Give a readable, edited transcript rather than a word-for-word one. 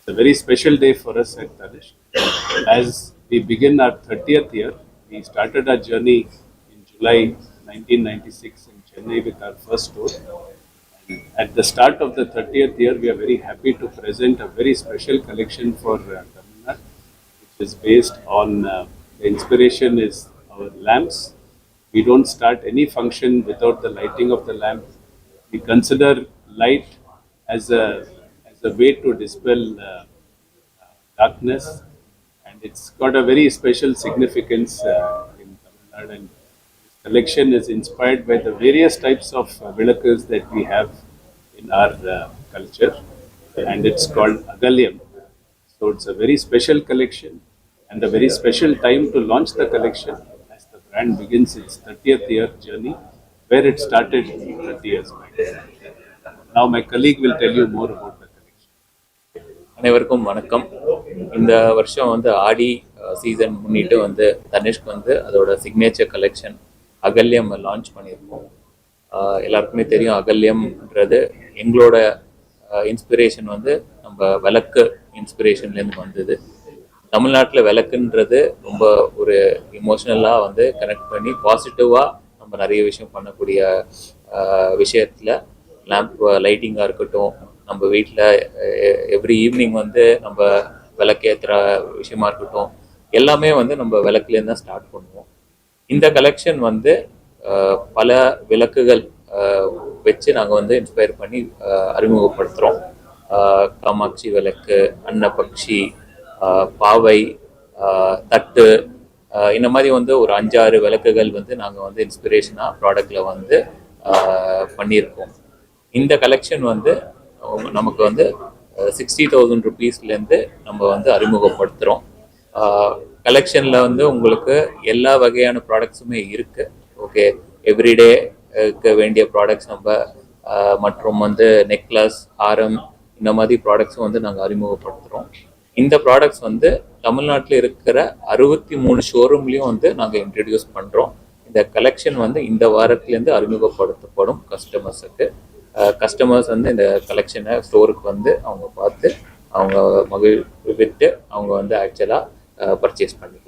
It's a very special day for us at Tanish. As we begin our 30th year, we started our journey in July 1996 in Chennai with our first store. At the start of the 30th year, we are very happy to present a very special collection for Tamil Nadu, which is based on the inspiration is our lamps. We don't start any function without the lighting of the lamp. We consider light as a way to dispel darkness, and it's got a very special significance in Tamil Nadu. And this collection is inspired by the various types of villakas that we have in our culture, and it's called Agalyam. So it's a very special collection and a very special time to launch the collection as the brand begins its 30th year journey, where it started 30 years back. Now my colleague will tell you more about the collection. அனைவருக்கும் வணக்கம். இந்த வருஷம் வந்து ஆடி season முன்னிட்டு வந்து தனிஷ்க்கு வந்து அதோட signature collection அகல்யம் launch பண்ணியிருக்கோம். எல்லாருக்குமே தெரியும், அகல்யம்ன்றது எங்களோட இன்ஸ்பிரேஷன் வந்து நம்ம விளக்கு இன்ஸ்பிரேஷன்லேருந்து வந்தது. தமிழ்நாட்டில் விளக்குன்றது ரொம்ப ஒரு இமோஷ்னலாக வந்து கனெக்ட் பண்ணி பாசிட்டிவாக நம்ம நிறைய விஷயம் பண்ணக்கூடிய விஷயத்தில் லேம்ப் லைட்டிங்காக இருக்கட்டும், நம்ம வீட்டில் எவ்ரி ஈவினிங் வந்து நம்ம விளக்கேற்றுற விஷயமா இருக்கட்டும், எல்லாமே வந்து நம்ம விளக்குலேருந்து தான் ஸ்டார்ட் பண்ணுவோம். இந்த கலெக்ஷன் வந்து பல விளக்குகள் வச்சு நாங்கள் வந்து இன்ஸ்பயர் பண்ணி அறிமுகப்படுத்துகிறோம். காமாட்சி விளக்கு, அன்னபக்ஷி, பாவை, தட்டு, இந்த மாதிரி வந்து ஒரு 5-6 விளக்குகள் வந்து நாங்கள் வந்து இன்ஸ்பிரேஷனாக ப்ராடக்டில் வந்து பண்ணியிருக்கோம். இந்த கலெக்ஷன் வந்து நமக்கு வந்து 60,000 ருபீஸ்லேருந்து நம்ம வந்து அறிமுகப்படுத்துகிறோம். கலெக்ஷனில் வந்து உங்களுக்கு எல்லா வகையான ப்ராடக்ட்ஸுமே இருக்குது. ஓகே, எவ்ரிடேக்கு வேண்டிய ப்ராடக்ட்ஸ் நம்ம மற்றும் வந்து நெக்லஸ், ஆரம், இந்த மாதிரி ப்ராடக்ட்ஸும் வந்து நாங்கள் அறிமுகப்படுத்துகிறோம். இந்த ப்ராடக்ட்ஸ் வந்து தமிழ்நாட்டில் இருக்கிற 63 ஷோரூம்லேயும் வந்து நாங்கள் இன்ட்ரடியூஸ் பண்ணுறோம். இந்த கலெக்ஷன் வந்து இந்த வாரத்துலேருந்து அறிமுகப்படுத்தப்படும் கஸ்டமர்ஸுக்கு. கஸ்டமர்ஸ் வந்து இந்த கலெக்ஷனை ஸ்டோருக்கு வந்து அவங்க பார்த்து அவங்க மகிழ்விட்டு அவங்க வந்து ஆக்சுவலாக பர்ச்சேஸ் பண்ணி